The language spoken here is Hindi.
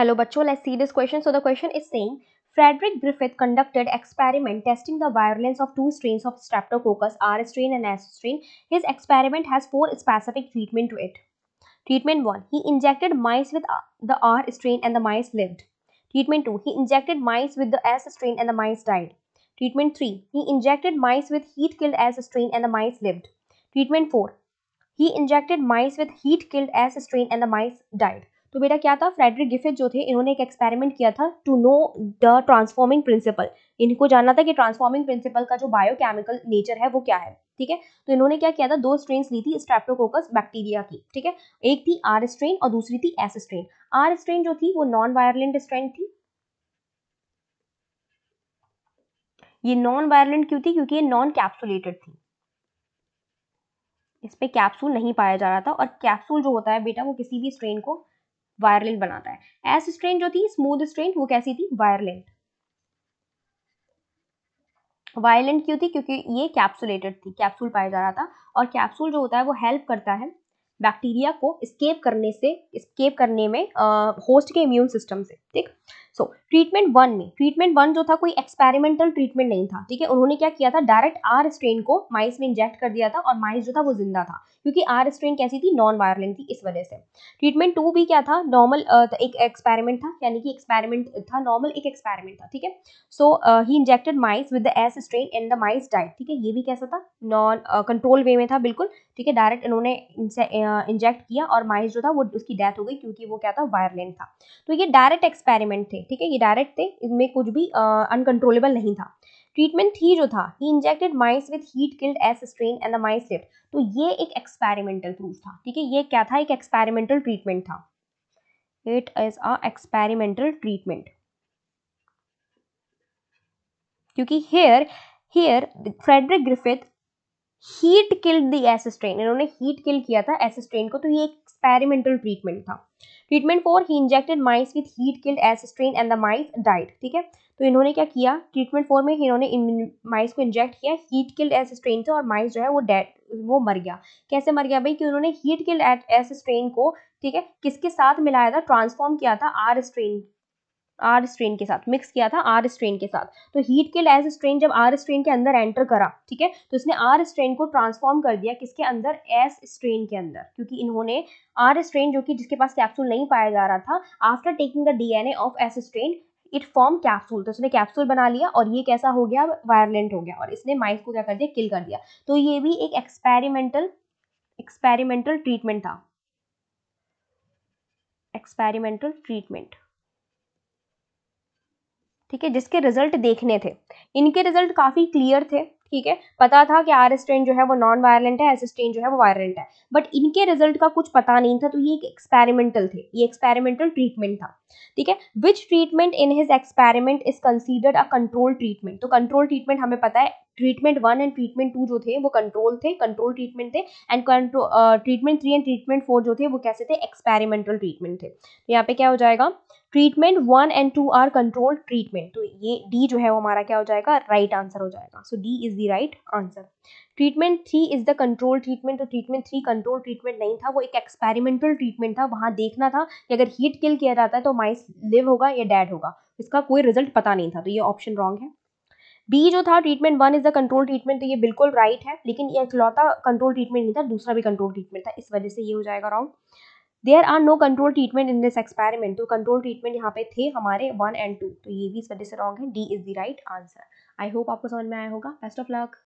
Hello, bachcho. Let's see this question. So the question is saying Frederick Griffith conducted experiment testing the virulence of two strains of Streptococcus, R strain and S strain. His experiment has four specific treatment to it. Treatment 1. He injected mice with the R strain and the mice lived. Treatment 2. He injected mice with the S strain and the mice died. Treatment 3. He injected mice with heat-killed S strain and the mice lived. Treatment 4. He injected mice with heat-killed S strain and the mice died. तो बेटा क्या था, फ्रेडरिक ग्रिफिथ जो थे इन्होंने एक एक्सपेरिमेंट किया था to know the transforming principle. इनको जानना था कि ट्रांसफॉर्मिंग प्रिंसिपल का जो बायोकेमिकल नेचर है वो क्या है. ठीक है, तो इन्होंने क्या किया था, दो स्ट्रेन्स ली थी स्ट्रेप्टोकोकस बैक्टीरिया की. ठीक है, एक थी आर स्ट्रेन और दूसरी थी एस स्ट्रेन. आर स्ट्रेन जो थी वो नॉन वायलेंट स्ट्रेन थी. ये नॉन वायलेंट क्यों थी? क्योंकि ये नॉन कैप्सुलेटेड थी, इस पे कैप्सूल नहीं पाया जा रहा था. और कैप्सूल जो होता है बेटा वो किसी भी स्ट्रेन को वायरलेंट बनाता है. एस स्ट्रेन जो थी स्मूथ स्ट्रेन, वो कैसी थी? वायरलेंट. वायलेंट क्यों थी? क्योंकि ये कैप्सुलेटेड थी, कैप्सूल पाया जा रहा था. और कैप्सूल जो होता है वो हेल्प करता है बैक्टीरिया को एस्केप करने में होस्ट के इम्यून सिस्टम से. ठीक. सो ट्रीटमेंट वन जो था कोई एक्सपेरिमेंटल ट्रीटमेंट नहीं था. ठीक है, उन्होंने क्या किया था, डायरेक्ट आर स्ट्रेन को माइस में इंजेक्ट कर दिया था और माइस जो था वो जिंदा था, क्योंकि आर स्ट्रेन कैसी थी? नॉन वायलेंट थी, इस वजह से. ट्रीटमेंट 2 भी क्या था? नॉर्मल एक एक्सपेरिमेंट था, यानी कि एक्सपेरिमेंट था नॉर्मल, एक एक्सपेरिमेंट था. ठीक है, so he injected mice with the S strain and the mice died. ठीक है, ये भी कैसा था? नॉन कंट्रोल वे में था बिल्कुल. ठीक है, डायरेक्ट इन्होंने इंजेक्ट किया और माइस जो था वो उसकी डेथ हो गई, क्योंकि वो क्या था? वायलेंट था. तो ये डायरेक्ट एक्सपेरिमेंट थे. ठीक है, ये डायरेक्ट थे, इनमें कुछ भी अनकंट्रोलेबल नहीं था. ट्रीटमेंट 3 जो था, ही injected mice with heat killed S strain and the mice lived. तो ये एक एक्सपेरिमेंटल प्रूफ था. ठीक है, ये क्या था? एक एक्सपेरिमेंटल ट्रीटमेंट था. It is a experimental treatment, क्योंकि here Frederick Griffith heat killed the S strain, इन्होंने हीट किल किया था एस स्ट्रेन को, तो ये एक एक्सपेरिमेंटल ट्रीटमेंट था. Treatment 4, he injected mice with heat killed S strain and the mice died. ठीक है, तो इन्होंने क्या किया, ट्रीटमेंट 4 में इन्होंने माइस को इंजेक्ट किया हीट किल्ड एस स्ट्रेन से, और माइस जो है वो मर गया. कैसे मर गया भाई? कि उन्होंने हीट किल्ड एस स्ट्रेन को, ठीक है, किसके साथ मिलाया था? ट्रांसफॉर्म किया था आर स्ट्रेन के साथ, मिक्स किया था आर स्ट्रेन के साथ. तो हीट किल्ड एस स्ट्रेन जब आर स्ट्रेन के अंदर एंटर करा, ठीक है, तो इसने आर स्ट्रेन को ट्रांसफॉर्म कर दिया किसके अंदर? एस स्ट्रेन के अंदर. क्योंकि इन्होंने आर स्ट्रेन जो कि जिसके पास कैप्सूल नहीं पाया जा रहा था, after taking the DNA of S strain it form capsule. तो इसने कैप्सूल बना लिया और ये कैसा हो गया? वायलेंट हो गया, और इसने माइस को क्या कर दिया? किल कर दिया. तो ये भी एक एक्सपेरिमेंटल ट्रीटमेंट था. एक्सपेरिमेंटल ट्रीटमेंट, ठीक है, जिसके रिजल्ट देखने थे. इनके रिजल्ट काफी क्लियर थे. ठीक है, पता था कि आर स्ट्रेन जो है वो नॉन वायलेंट है, एस स्ट्रेन जो है वो वायलेंट है, बट इनके रिजल्ट का कुछ पता नहीं था. तो ये एक एक्सपेरिमेंटल थे, ये एक्सपेरिमेंटल ट्रीटमेंट था. ठीक है, विच treatment in his experiment is considered a control treatment. तो कंट्रोल ट्रीटमेंट हमें पता है, ट्रीटमेंट 1 एंड ट्रीटमेंट 2 जो थे वो कंट्रोल ट्रीटमेंट थे. एंड ट्रीटमेंट 3 एंड ट्रीटमेंट 4 जो थे वो कैसे थे? एक्सपेरिमेंटल ट्रीटमेंट थे. तो यहाँ पे क्या हो जाएगा? Treatment 1 and 2 are control treatment. तो ये डी जो है वो हमारा क्या हो जाएगा? राइट आंसर हो जाएगा. So D is the right answer. Treatment 3 is the control treatment. तो ट्रीटमेंट 3 कंट्रोल ट्रीटमेंट नहीं था, वो एक एक्सपेरिमेंटल ट्रीटमेंट था. वहां देखना था कि अगर हीट किल किया जाता है तो माइस लिव होगा या डेड होगा. इसका कोई रिजल्ट पता नहीं था, तो ये ऑप्शन रॉन्ग है. बी जो था treatment 1 is the control treatment, तो ये बिल्कुल राइट है, लेकिन ये इकलौता कंट्रोल ट्रीटमेंट नहीं था, दूसरा भी कंट्रोल ट्रीटमेंट था, इस वजह से ये हो जाएगा wrong. There are no control treatment in this experiment. तो कंट्रोल ट्रीटमेंट यहाँ पे थे हमारे 1 एंड 2, तो ये भी इस वजह से रॉन्ग है. D is the right answer. I hope आपको समझ में आया होगा. Best of luck.